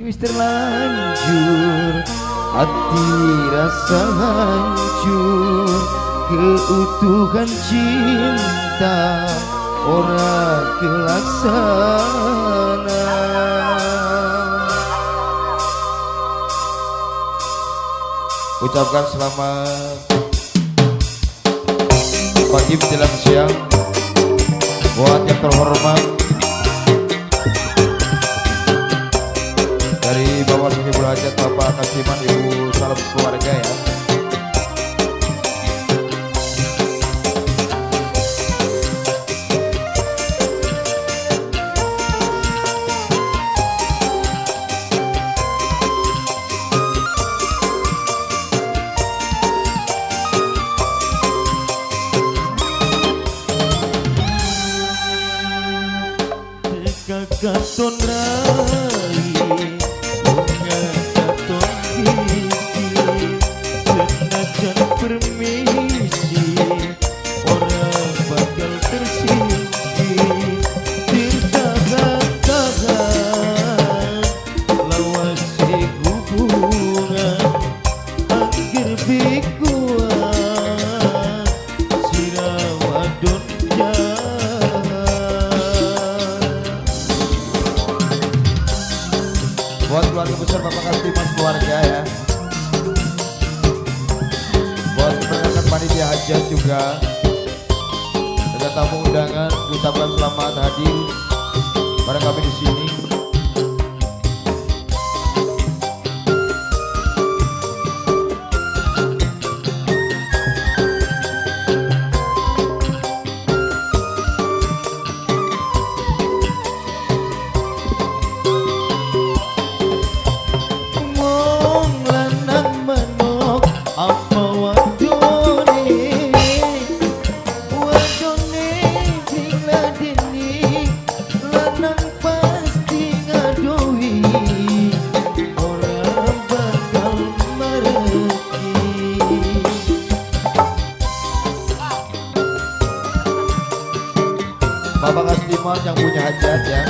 wis terlanjur, hati rasa hancur, keutuhan cinta ora kelaksana. Ucapkan selamat pagi menjelang siang buat yang terhormat dari Bapak Sohibul Hajat Bapak Kasiman, Ibu salam keluarga ya. Katon rai, bunga katon gigi, senajan permisi, orang bakal tersingkir, tertahan-tahan, lawasi hubungan, akhir bikuan, sirawadon buat keluarga besar Bapak Kasiman keluarga ya. Buat keberangkatan panitia hajat juga, ada tamu undangan, ucapkan selamat hadir pada kami di sini. Bapak Kasiman yang punya hajat ya.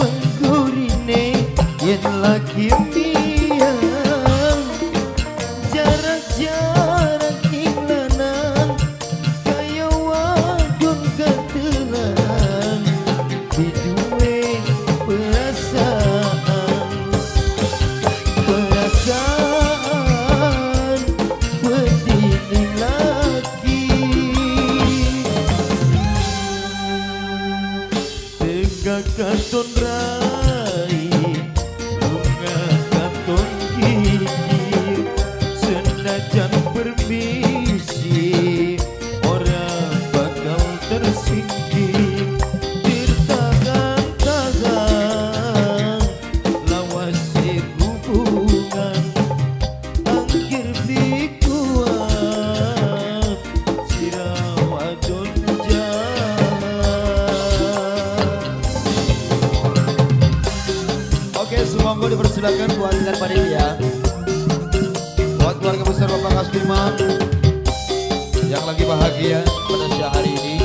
Sepenggurine yen lagi miang, jarak-jarak inglanan, kaya wadon ketelan, diduwe perasaan. Katon rai, bunga katon gigi, senajan permisi, orang bakal tersingkir, tertahan-tahan, lawasi hubungan, akhir bikuan, sirawadon Monggo dipersilakan buat dan panitia, buat keluarga besar Bapak Kasiman yang lagi bahagia pada siang hari ini,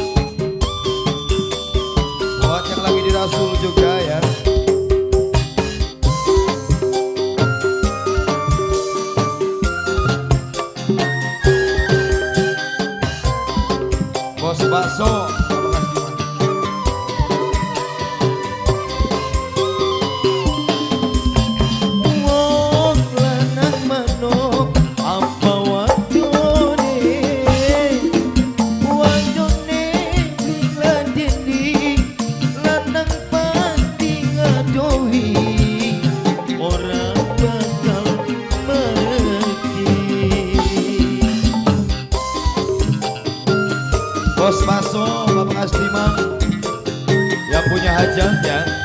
buat yang lagi dirasul juga ya. Bos bakso Bos bakso Bapak Kasiman yang punya hajat ya.